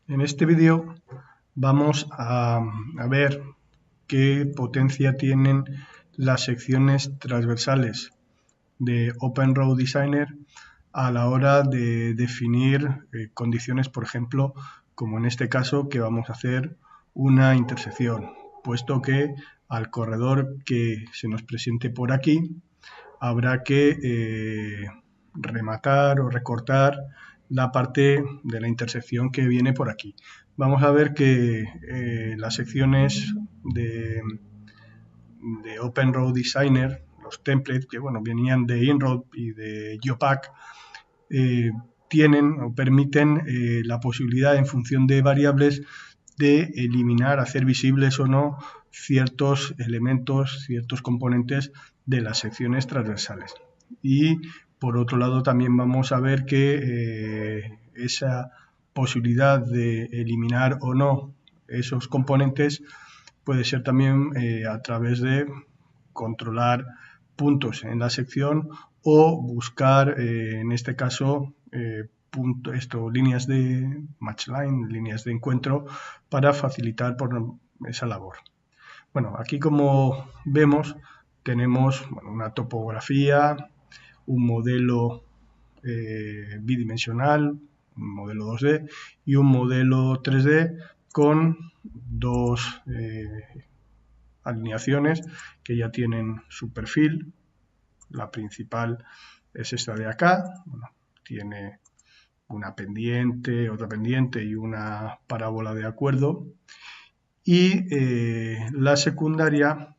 En este vídeo vamos a ver qué potencia tienen las secciones transversales de OpenRow Designer a la hora de definir condiciones, por ejemplo, como en este caso que vamos a hacer una intersección, puesto que al corredor que se nos presente por aquí habrá que rematar o recortar la parte de la intersección que viene por aquí. Vamos a ver que las secciones de OpenRow Designer, los templates que venían de Inroad y de Geopack, tienen o permiten la posibilidad en función de variables de eliminar, hacer visibles o no ciertos elementos, ciertos componentes de las secciones transversales. Y por otro lado también vamos a ver que esa posibilidad de eliminar o no esos componentes puede ser también a través de controlar puntos en la sección o buscar, en este caso, líneas de matchline, líneas de encuentro para facilitar esa labor. Bueno, aquí como vemos tenemos una topografía, un modelo bidimensional, un modelo 2D y un modelo 3D con dos alineaciones que ya tienen su perfil. La principal es esta de acá, tiene una pendiente, otra pendiente y una parábola de acuerdo. Y la secundaria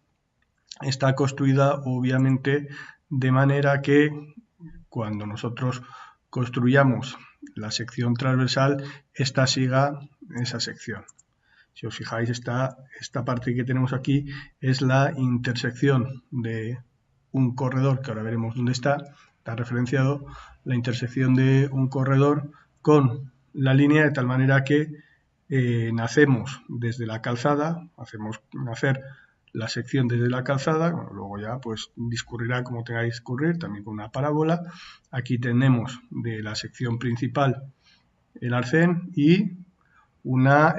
está construida obviamente de manera que cuando nosotros construyamos la sección transversal, esta siga esa sección. Si os fijáis, esta parte que tenemos aquí es la intersección de un corredor, que ahora veremos dónde está referenciado, la intersección de un corredor con la línea, de tal manera que nacemos desde la calzada, hacemos nacer la sección desde la calzada, luego ya pues discurrirá como tengáis que discurrir, también con una parábola. Aquí tenemos de la sección principal el arcén y una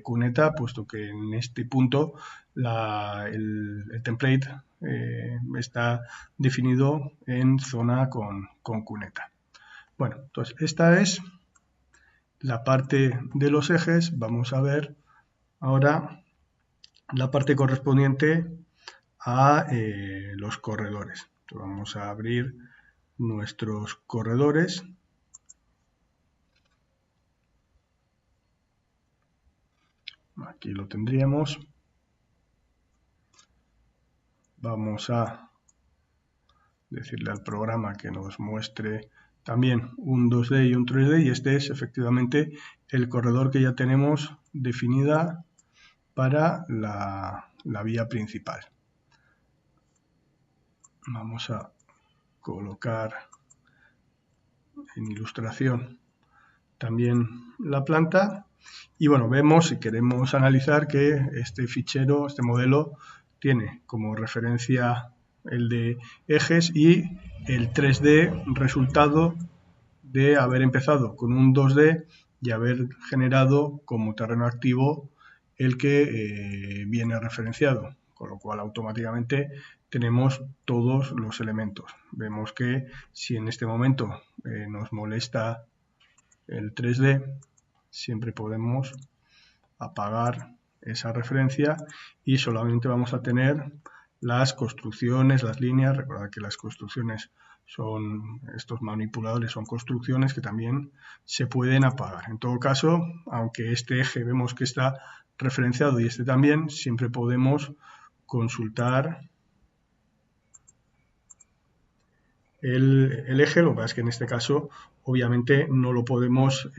cuneta, puesto que en este punto el template está definido en zona con cuneta. Bueno, entonces esta es la parte de los ejes. Vamos a ver ahora la parte correspondiente a los corredores. Entonces vamos a abrir nuestros corredores. Aquí lo tendríamos. Vamos a decirle al programa que nos muestre también un 2D y un 3D, y este es efectivamente el corredor que ya tenemos definida para la vía principal. Vamos a colocar en ilustración también la planta y bueno, vemos, si queremos analizar, que este fichero, este modelo tiene como referencia el de ejes y el 3D resultado de haber empezado con un 2D y haber generado como terreno activo el que viene referenciado, con lo cual automáticamente tenemos todos los elementos. Vemos que si en este momento nos molesta el 3D, siempre podemos apagar esa referencia y solamente vamos a tener las construcciones, las líneas. Recordad que las construcciones estos manipuladores son construcciones que también se pueden apagar. En todo caso, aunque este eje vemos que está referenciado y este también, siempre podemos consultar el eje. Lo que pasa es que en este caso obviamente no lo podemos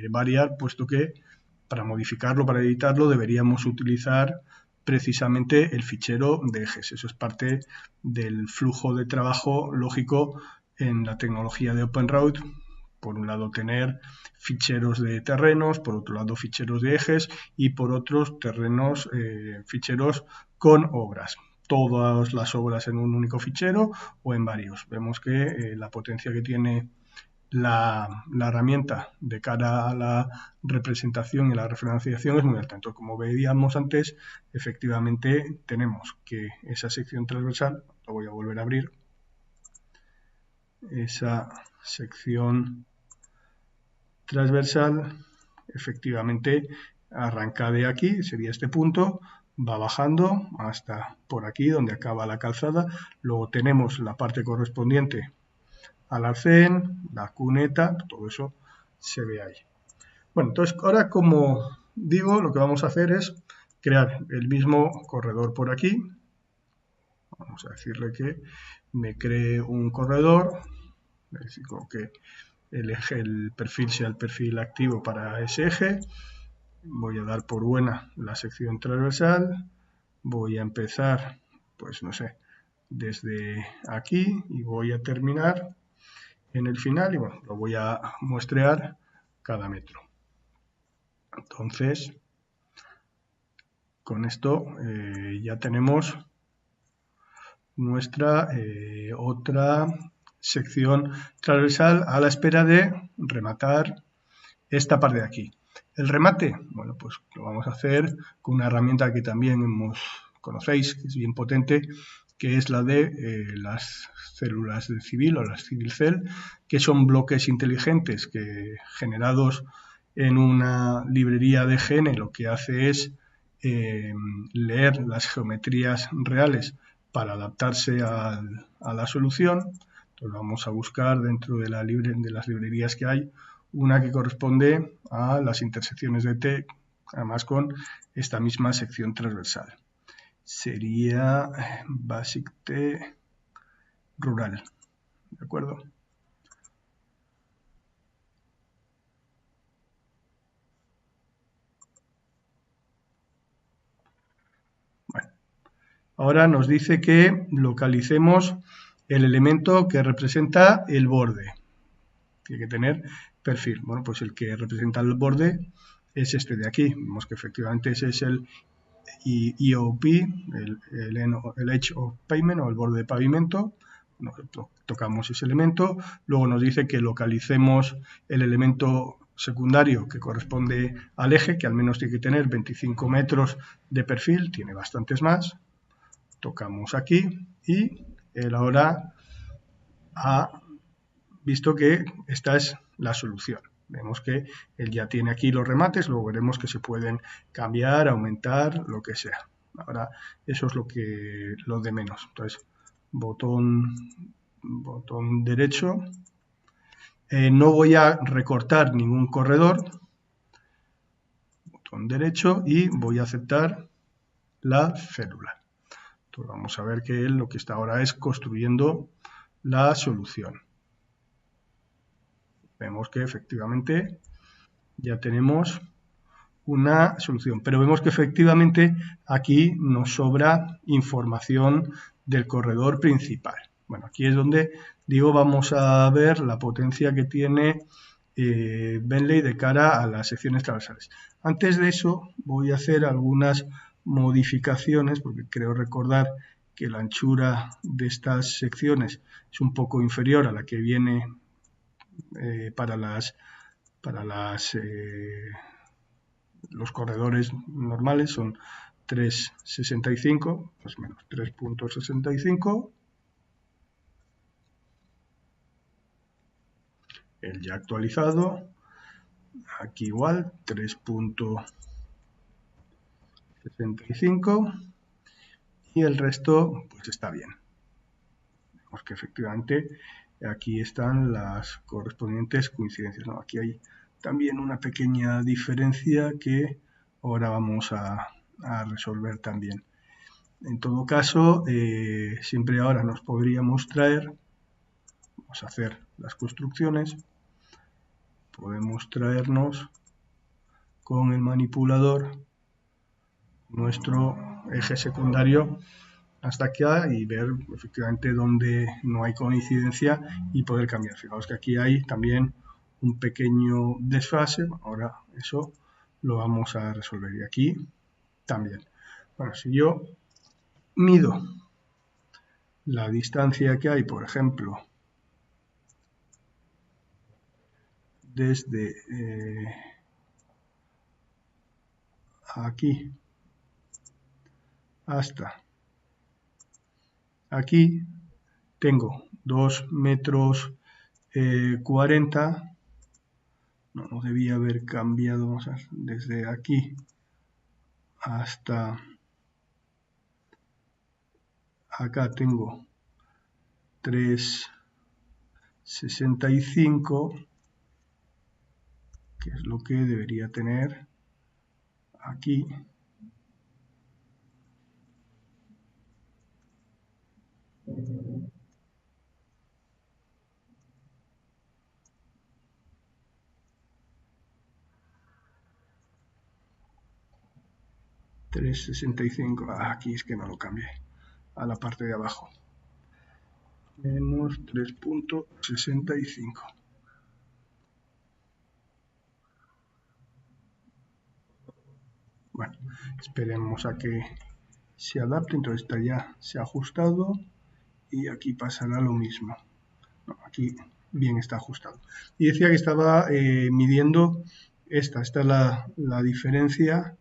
variar, puesto que para modificarlo, para editarlo, deberíamos utilizar precisamente el fichero de ejes. Eso es parte del flujo de trabajo lógico en la tecnología de OpenRoad. Por un lado tener ficheros de terrenos, por otro lado ficheros de ejes y por otros terrenos, ficheros con obras. Todas las obras en un único fichero o en varios. Vemos que la potencia que tiene la herramienta de cara a la representación y la referenciación es muy alta. Entonces, como veíamos antes, efectivamente tenemos que esa sección transversal, lo voy a volver a abrir, esa sección transversal efectivamente arranca de aquí, sería este punto, va bajando hasta por aquí donde acaba la calzada, luego tenemos la parte correspondiente al arcén, la cuneta, todo eso se ve ahí. Bueno, entonces ahora, como digo, lo que vamos a hacer es crear el mismo corredor por aquí. Vamos a decirle que me cree un corredor, digo que el perfil sea el perfil activo para ese eje. Voy a dar por buena la sección transversal, voy a empezar, pues no sé, desde aquí y voy a terminar en el final y bueno, lo voy a muestrear cada metro. Entonces, con esto ya tenemos nuestra otra sección transversal a la espera de rematar esta parte de aquí. El remate, bueno, pues lo vamos a hacer con una herramienta que también conocéis, que es bien potente, que es la de las células de Civil o las Civil Cell, que son bloques inteligentes que generados en una librería de GN lo que hace es leer las geometrías reales para adaptarse a la solución. Entonces vamos a buscar dentro de las librerías que hay una que corresponde a las intersecciones de T, además con esta misma sección transversal. Sería Basic T Rural, ¿de acuerdo? Bueno, ahora nos dice que localicemos el elemento que representa el borde. Tiene que tener perfil. Bueno, pues el que representa el borde es este de aquí. Vemos que efectivamente ese es el EOP, el Edge of Pavement o el borde de pavimento. Tocamos ese elemento. Luego nos dice que localicemos el elemento secundario que corresponde al eje, que al menos tiene que tener 25 metros de perfil, tiene bastantes más. Tocamos aquí y él ahora ha visto que esta es la solución. Vemos que él ya tiene aquí los remates, luego veremos que se pueden cambiar, aumentar, lo que sea. Ahora eso es lo de menos. Entonces, botón derecho. No voy a recortar ningún corredor. Botón derecho y voy a aceptar la célula. Entonces vamos a ver que él lo que está ahora es construyendo la solución. Vemos que efectivamente ya tenemos una solución, pero vemos que efectivamente aquí nos sobra información del corredor principal. Bueno, aquí es donde digo vamos a ver la potencia que tiene Bentley de cara a las secciones transversales. Antes de eso voy a hacer algunas modificaciones porque creo recordar que la anchura de estas secciones es un poco inferior a la que viene para los corredores normales, son 3,65, más o menos 3,65. El ya actualizado, aquí igual, 3,65 y el resto pues está bien. Vemos que efectivamente aquí están las correspondientes coincidencias, ¿no? Aquí hay también una pequeña diferencia que ahora vamos a resolver también. En todo caso, siempre ahora nos podríamos traer, vamos a hacer las construcciones, podemos traernos con el manipulador nuestro eje secundario hasta acá y ver efectivamente dónde no hay coincidencia y poder cambiar. Fijaos que aquí hay también un pequeño desfase, ahora eso lo vamos a resolver y aquí también. Bueno, si yo mido la distancia que hay, por ejemplo, desde aquí hasta aquí tengo 2 metros 40. No debía haber cambiado, vamos a ver, desde aquí hasta acá tengo 3,65, que es lo que debería tener aquí. Aquí es que no lo cambié, a la parte de abajo. Menos 3,65. Bueno, esperemos a que se adapte. Entonces esta ya se ha ajustado y aquí pasará lo mismo. No, aquí bien está ajustado. Y decía que estaba midiendo esta es la diferencia.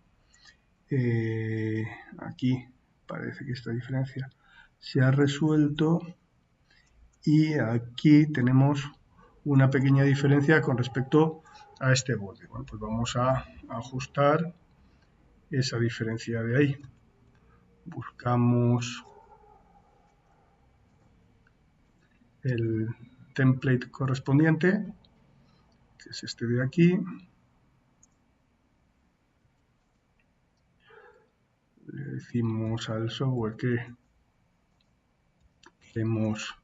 Aquí parece que esta diferencia se ha resuelto y aquí tenemos una pequeña diferencia con respecto a este borde. Bueno, pues vamos a ajustar esa diferencia de ahí. Buscamos el template correspondiente, que es este de aquí. Le decimos al software que queremos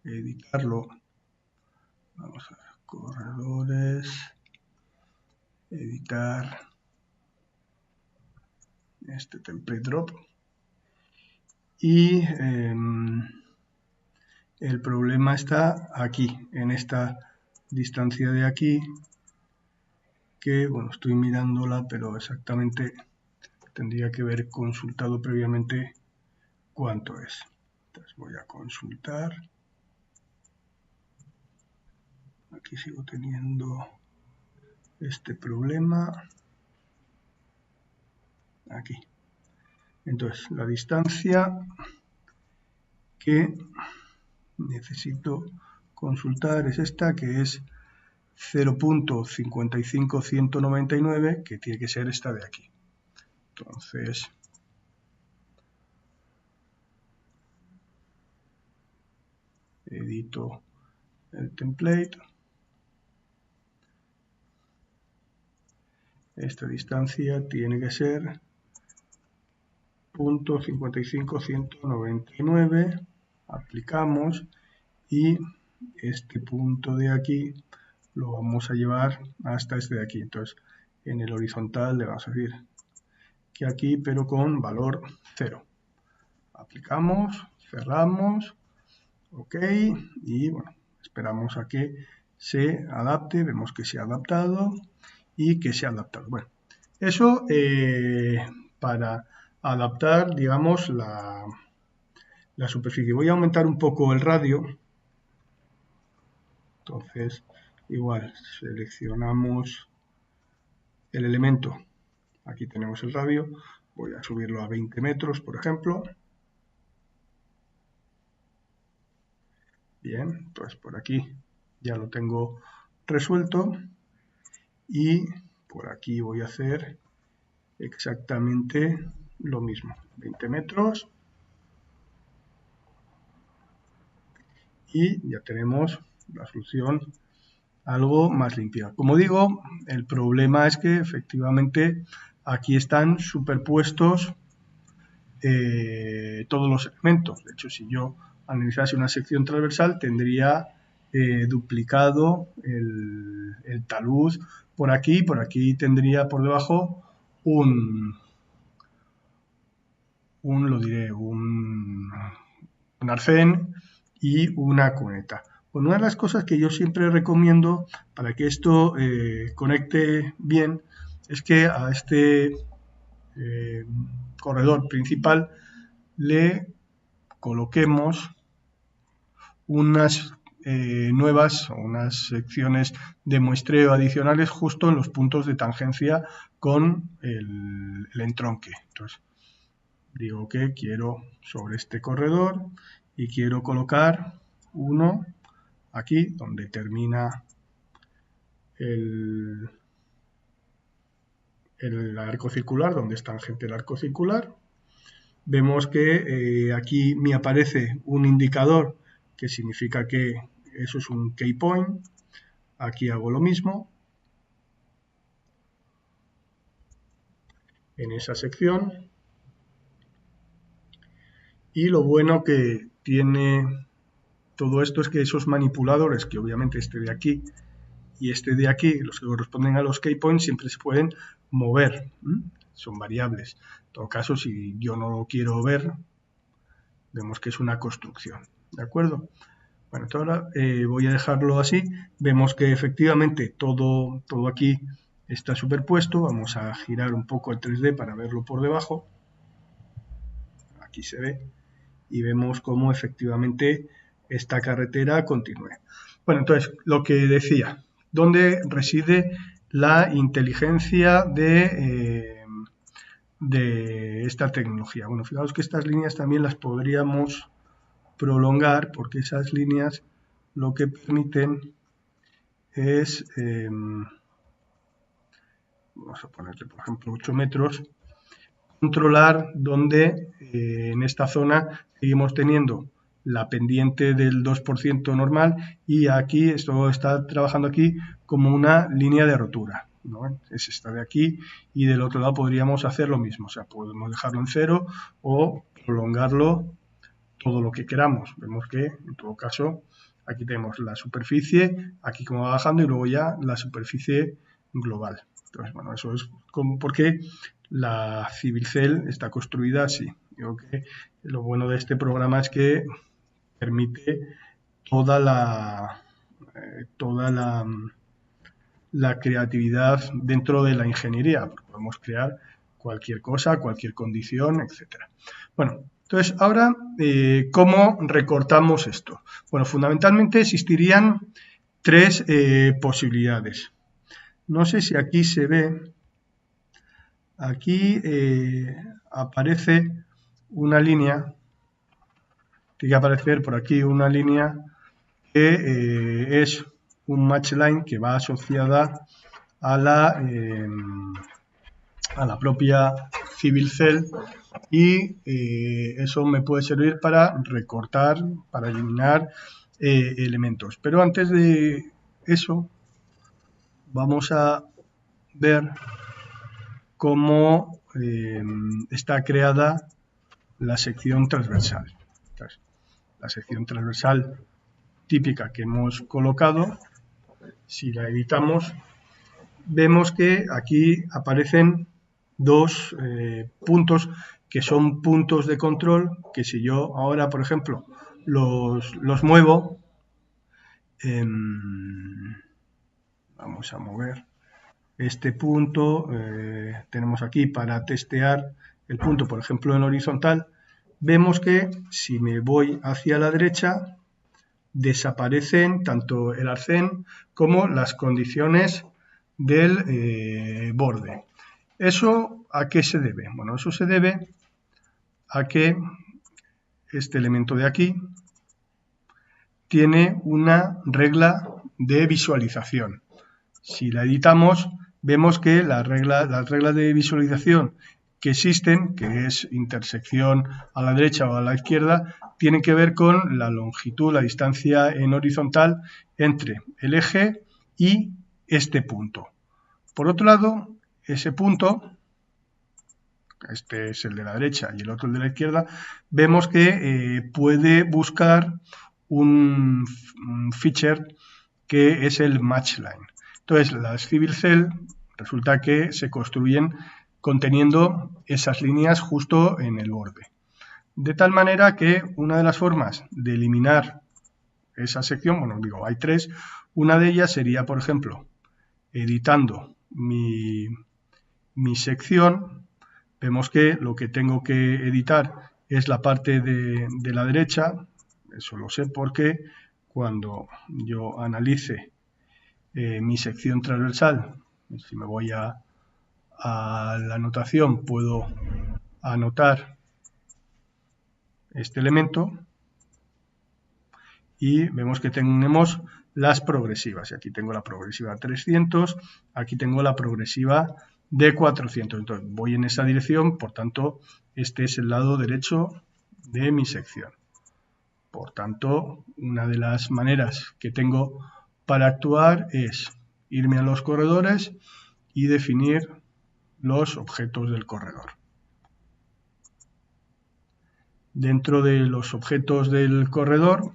editarlo. Vamos a ver, corredores, editar este template drop. Y el problema está aquí, en esta distancia de aquí, que bueno, estoy mirándola, pero exactamente tendría que haber consultado previamente cuánto es. Entonces voy a consultar. Aquí sigo teniendo este problema. Aquí. Entonces la distancia que necesito consultar es esta, que es 0,55199, que tiene que ser esta de aquí. Entonces edito el template. Esta distancia tiene que ser 0,55199. Aplicamos y este punto de aquí lo vamos a llevar hasta este de aquí. Entonces en el horizontal le vamos a decir que aquí, pero con valor 0. Aplicamos, cerramos, ok, y bueno, esperamos a que se adapte. Vemos que se ha adaptado y que se ha adaptado. Bueno, eso para adaptar, digamos, la superficie. Voy a aumentar un poco el radio. Entonces, igual, seleccionamos el elemento. Aquí tenemos el radio. Voy a subirlo a 20 metros, por ejemplo. Bien, entonces por aquí ya lo tengo resuelto. Y por aquí voy a hacer exactamente lo mismo. 20 metros. Y ya tenemos la solución algo más limpia. Como digo, el problema es que efectivamente aquí están superpuestos todos los elementos. De hecho, si yo analizase una sección transversal, tendría duplicado el talud por aquí tendría por debajo un arcén y una cuneta. Bueno, una de las cosas que yo siempre recomiendo para que esto conecte bien es que a este corredor principal le coloquemos unas nuevas o unas secciones de muestreo adicionales justo en los puntos de tangencia con el entronque. Entonces, digo que quiero sobre este corredor y quiero colocar uno aquí donde termina el arco circular, donde es tangente el arco circular. Vemos que aquí me aparece un indicador que significa que eso es un key point. Aquí hago lo mismo en esa sección. Y lo bueno que tiene todo esto es que esos manipuladores, que obviamente este de aquí y este de aquí, los que corresponden a los key points, siempre se pueden mover. Son variables. En todo caso, si yo no lo quiero ver, vemos que es una construcción. ¿De acuerdo? Bueno, ahora voy a dejarlo así. Vemos que efectivamente todo aquí está superpuesto. Vamos a girar un poco el 3D para verlo por debajo. Aquí se ve. Y vemos cómo efectivamente esta carretera continúa. Bueno, entonces, lo que decía, ¿dónde reside la inteligencia de esta tecnología? Bueno, fijaos que estas líneas también las podríamos prolongar, porque esas líneas lo que permiten es, vamos a ponerle por ejemplo 8 metros, controlar donde en esta zona seguimos teniendo la pendiente del 2% normal y aquí esto está trabajando aquí como una línea de rotura, ¿no? Es esta de aquí y del otro lado podríamos hacer lo mismo, o sea, podemos dejarlo en 0 o prolongarlo todo lo que queramos. Vemos que en todo caso aquí tenemos la superficie, aquí como va bajando y luego ya la superficie global. Entonces, bueno, eso es como porque la Civil Cell está construida así. Digo que lo bueno de este programa es que permite toda la creatividad dentro de la ingeniería. Podemos crear cualquier cosa, cualquier condición, etcétera. Bueno, entonces ahora, ¿cómo recortamos esto? Bueno, fundamentalmente existirían tres posibilidades. No sé si aquí se ve, aquí aparece una línea, tiene que aparecer por aquí una línea que es un match line que va asociada a la propia Civil Cell y eso me puede servir para recortar, para eliminar elementos. Pero antes de eso vamos a ver cómo está creada la sección transversal. Entonces, la sección transversal típica que hemos colocado, si la editamos, vemos que aquí aparecen dos puntos que son puntos de control, que si yo ahora, por ejemplo, los muevo, vamos a mover este punto, tenemos aquí para testear el punto, por ejemplo, en horizontal, vemos que si me voy hacia la derecha, desaparecen tanto el arcén como las condiciones del borde. ¿Eso a qué se debe? Bueno, eso se debe a que este elemento de aquí tiene una regla de visualización. Si la editamos, vemos que las reglas de visualización que existen, que es intersección a la derecha o a la izquierda, tienen que ver con la longitud, la distancia en horizontal entre el eje y este punto. Por otro lado, ese punto, este es el de la derecha y el otro el de la izquierda, vemos que puede buscar un feature que es el match line. Entonces, las Civil Cell resulta que se construyen conteniendo esas líneas justo en el borde. De tal manera que una de las formas de eliminar esa sección, bueno, digo, hay tres, una de ellas sería, por ejemplo, editando mi sección, vemos que lo que tengo que editar es la parte de la derecha, eso lo sé porque cuando yo analice mi sección transversal, si me voy a la anotación, puedo anotar este elemento y vemos que tenemos las progresivas. Y aquí tengo la progresiva 300, aquí tengo la progresiva de 400. Entonces voy en esa dirección, por tanto, este es el lado derecho de mi sección. Por tanto, una de las maneras que tengo para actuar es irme a los corredores y definir los objetos del corredor. Dentro de los objetos del corredor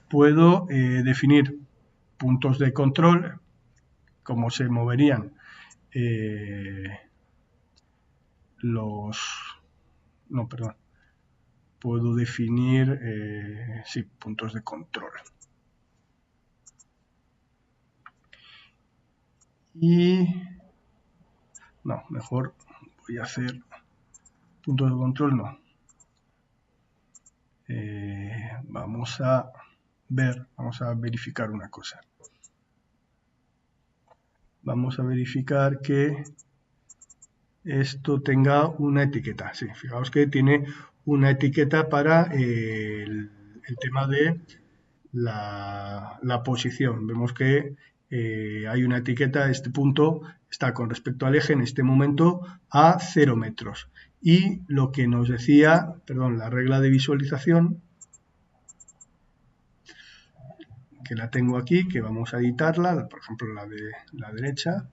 puedo definir puntos de control, cómo se moverían puedo definir puntos de control. Y no, mejor voy a hacer puntos de control, no. Vamos a verificar una cosa. Vamos a verificar que esto tenga una etiqueta. Sí, fijaos que tiene una etiqueta para el tema de la posición. Vemos que hay una etiqueta, este punto está con respecto al eje en este momento a 0 metros. Y lo que nos decía, la regla de visualización, que la tengo aquí, que vamos a editarla, por ejemplo la de la derecha,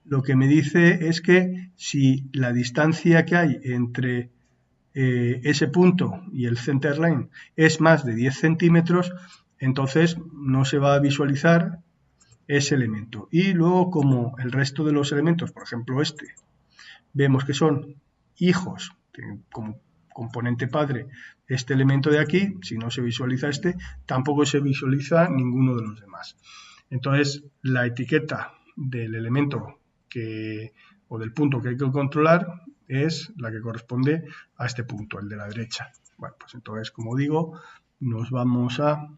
lo que me dice es que si la distancia que hay entre ese punto y el center line es más de 10 centímetros, entonces no se va a visualizar ese elemento. Y luego, como el resto de los elementos, por ejemplo este, vemos que son hijos, como componente padre este elemento de aquí, si no se visualiza este, tampoco se visualiza ninguno de los demás. Entonces, la etiqueta del elemento o del punto que hay que controlar es la que corresponde a este punto, el de la derecha. Bueno, pues entonces, como digo, nos vamos a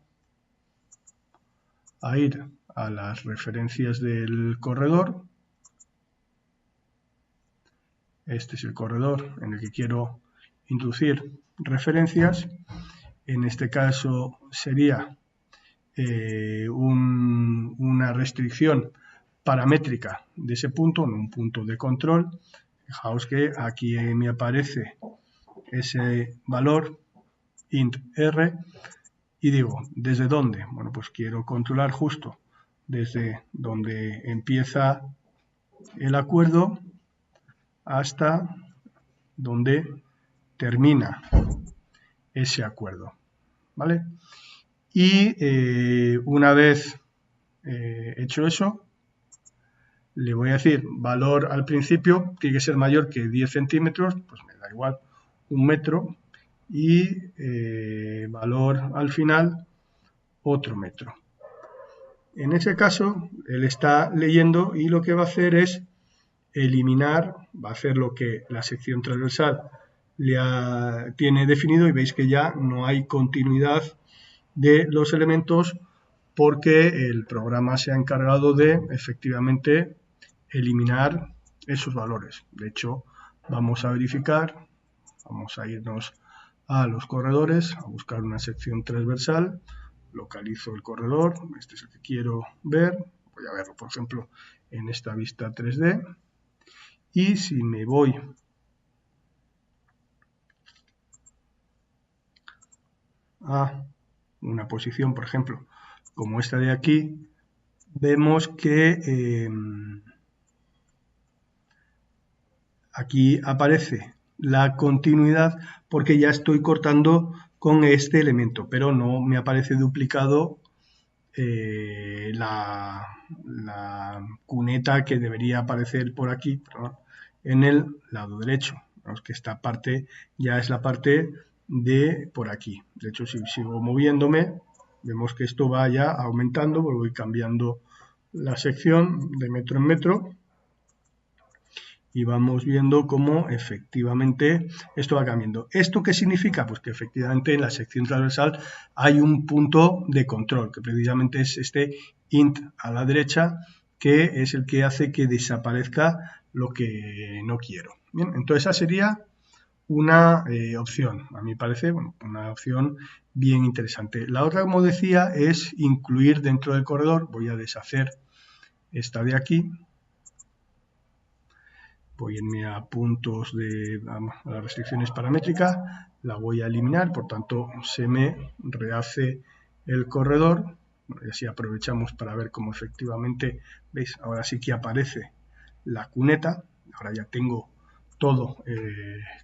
ir a las referencias del corredor. Este es el corredor en el que quiero introducir referencias. En este caso sería una restricción paramétrica de ese punto, en un punto de control. Fijaos que aquí me aparece ese valor int r y digo, ¿desde dónde? Bueno, pues quiero controlar justo desde donde empieza el acuerdo hasta donde termina ese acuerdo, ¿vale? Y una vez hecho eso, le voy a decir valor al principio, tiene que ser mayor que 10 centímetros, pues me da igual, 1 metro, y valor al final, otro metro. En ese caso, él está leyendo y lo que va a hacer es eliminar, va a hacer lo que la sección transversal tiene definido, y veis que ya no hay continuidad de los elementos porque el programa se ha encargado de efectivamente eliminar esos valores. De hecho, vamos a verificar, vamos a irnos a los corredores, a buscar una sección transversal, localizo el corredor, este es el que quiero ver, voy a verlo por ejemplo en esta vista 3D, y si me voy a una posición, por ejemplo, como esta de aquí, vemos que aquí aparece la continuidad porque ya estoy cortando con este elemento, pero no me aparece duplicado la cuneta que debería aparecer por aquí, pero en el lado derecho. Vemos que esta parte ya es la parte de por aquí. De hecho, si sigo moviéndome, vemos que esto va ya aumentando, voy cambiando la sección de metro en metro y vamos viendo cómo efectivamente esto va cambiando. ¿Esto qué significa? Pues que efectivamente en la sección transversal hay un punto de control, que precisamente es este int a la derecha, que es el que hace que desaparezca lo que no quiero. Bien, entonces esa sería una opción, a mi parecer, bueno, una opción bien interesante. La otra, como decía, es incluir dentro del corredor. Voy a deshacer esta de aquí. Voy a irme a puntos de a las restricciones paramétricas, la voy a eliminar, por tanto se me rehace el corredor. Bueno, y así aprovechamos para ver cómo efectivamente, veis, ahora sí que aparece la cuneta. Ahora ya tengo todo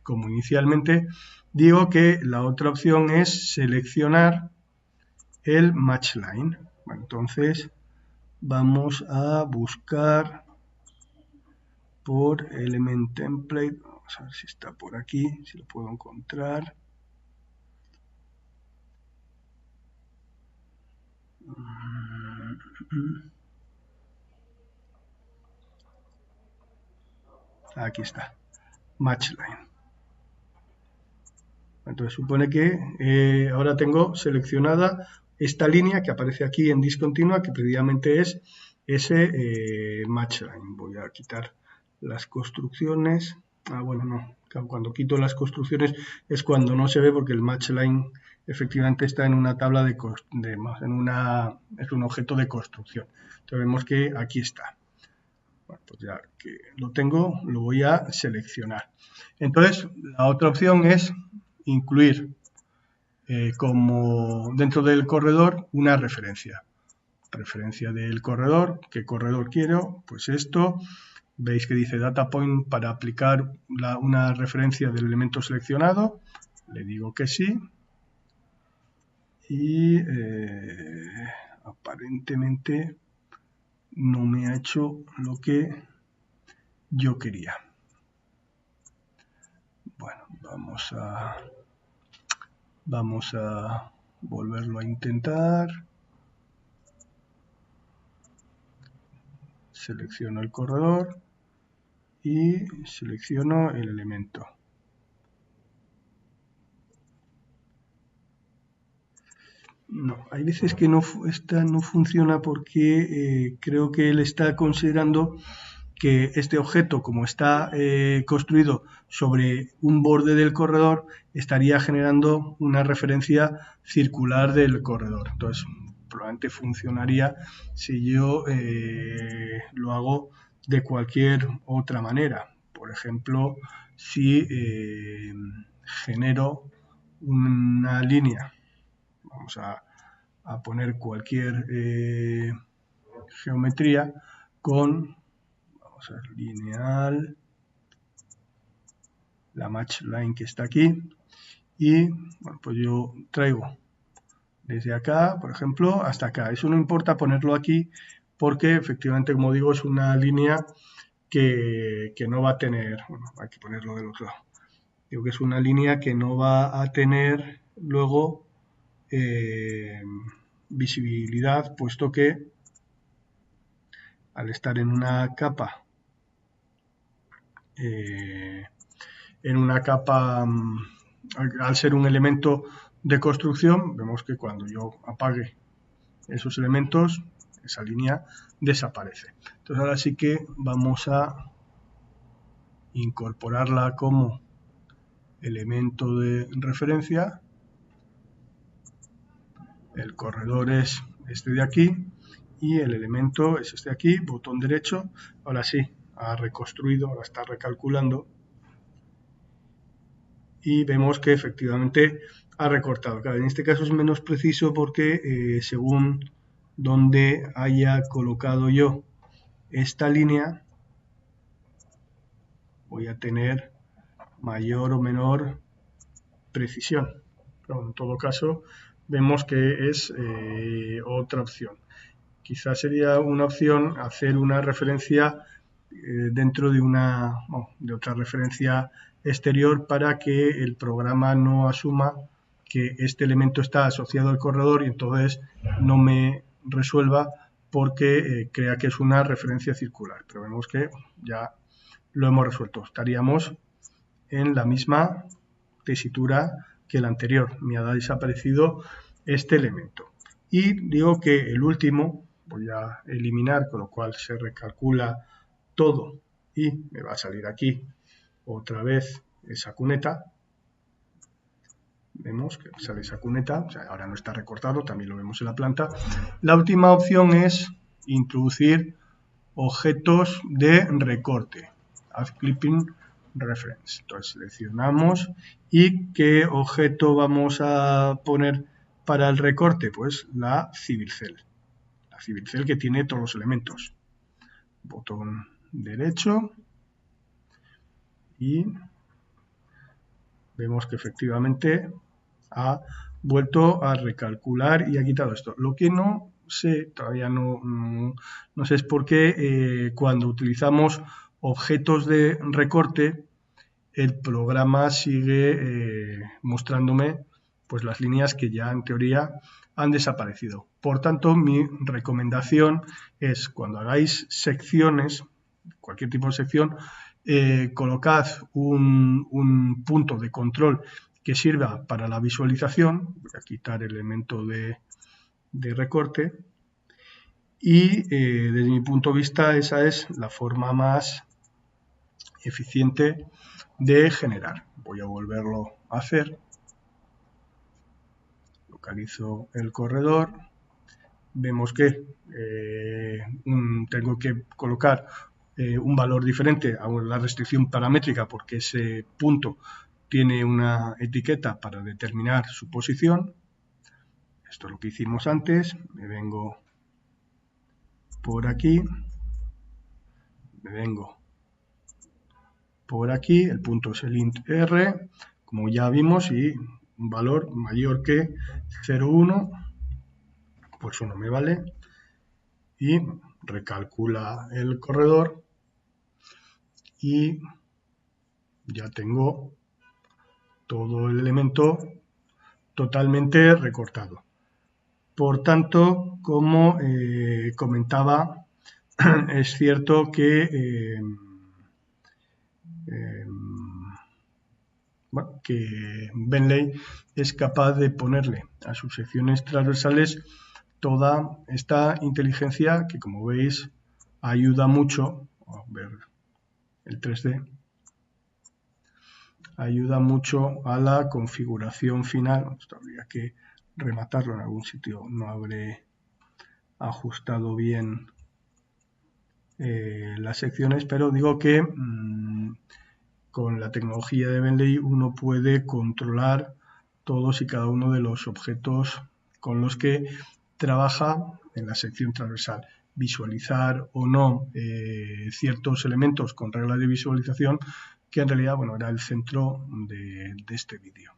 como inicialmente. Digo que la otra opción es seleccionar el match line. Bueno, entonces vamos a buscar por element template. Vamos a ver si está por aquí, si lo puedo encontrar. Aquí está, match line. Entonces supone que ahora tengo seleccionada esta línea que aparece aquí en discontinua, que precisamente es ese match line. Voy a quitar las construcciones. Bueno, no. Cuando quito las construcciones es cuando no se ve, porque el match line efectivamente está en una tabla es un objeto de construcción. Entonces vemos que aquí está. Bueno, pues ya que lo tengo, lo voy a seleccionar. Entonces, la otra opción es incluir como dentro del corredor una referencia. Referencia del corredor. ¿Qué corredor quiero? Pues esto. Veis que dice data point para aplicar una referencia del elemento seleccionado. Le digo que sí. Y aparentemente no me ha hecho lo que yo quería. Bueno, vamos a volverlo a intentar. Selecciono el corredor y selecciono el elemento. No, hay veces que esta no funciona porque creo que él está considerando que este objeto, como está construido sobre un borde del corredor, estaría generando una referencia circular del corredor. Entonces, probablemente funcionaría si yo lo hago de cualquier otra manera. Por ejemplo, si genero una línea, vamos a poner cualquier geometría con, vamos a ver, lineal, la match line que está aquí, y bueno, pues yo traigo desde acá, por ejemplo, hasta acá. Eso no importa ponerlo aquí porque efectivamente, como digo, es una línea que no va a tener, bueno, hay que ponerlo del otro lado. Digo que es una línea que no va a tener luego visibilidad, puesto que al estar en una capa al ser un elemento de construcción, vemos que cuando yo apague esos elementos, esa línea desaparece. Entonces ahora sí que vamos a incorporarla como elemento de referencia. El corredor es este de aquí y el elemento es este de aquí, botón derecho. Ahora sí, ha reconstruido, ahora está recalculando y vemos que efectivamente ha recortado. Claro, en este caso es menos preciso porque según donde haya colocado yo esta línea, voy a tener mayor o menor precisión. Pero en todo caso, vemos que es otra opción. Quizás sería una opción hacer una referencia dentro de otra referencia exterior para que el programa no asuma que este elemento está asociado al corredor y entonces no me resuelva porque crea que es una referencia circular. Pero vemos que ya lo hemos resuelto. Estaríamos en la misma tesitura que el anterior. Me ha desaparecido este elemento. Y digo que el último voy a eliminar, con lo cual se recalcula todo y me va a salir aquí otra vez esa cuneta. Vemos que sale esa cuneta, o sea, ahora no está recortado, también lo vemos en la planta. La última opción es introducir objetos de recorte. Add clipping reference. Entonces seleccionamos y ¿qué objeto vamos a poner para el recorte? Pues la Civil Cell. La Civil Cell que tiene todos los elementos. Botón derecho y vemos que efectivamente ha vuelto a recalcular y ha quitado esto. Lo que no sé, todavía no sé es por qué cuando utilizamos objetos de recorte, el programa sigue mostrándome pues las líneas que ya en teoría han desaparecido. Por tanto, mi recomendación es cuando hagáis secciones, cualquier tipo de sección, colocad un punto de control que sirva para la visualización. Voy a quitar el elemento de recorte y desde mi punto de vista esa es la forma más eficiente de generar. Voy a volverlo a hacer. Localizo el corredor. Vemos que tengo que colocar un valor diferente a la restricción paramétrica porque ese punto tiene una etiqueta para determinar su posición. Esto es lo que hicimos antes. Me vengo por aquí. Me vengo por aquí. El punto es el int r, como ya vimos, y un valor mayor que 0,1, pues eso no me vale. Y recalcula el corredor y ya tengo todo el elemento totalmente recortado. Por tanto, como comentaba, es cierto que, que Bentley es capaz de ponerle a sus secciones transversales toda esta inteligencia que, como veis, ayuda mucho a ver el 3D. Ayuda mucho a la configuración final. Esto habría que rematarlo en algún sitio. No habré ajustado bien las secciones, pero digo que con la tecnología de Bentley uno puede controlar todos y cada uno de los objetos con los que trabaja en la sección transversal. Visualizar o no ciertos elementos con reglas de visualización que en realidad, bueno, era el centro de este vídeo.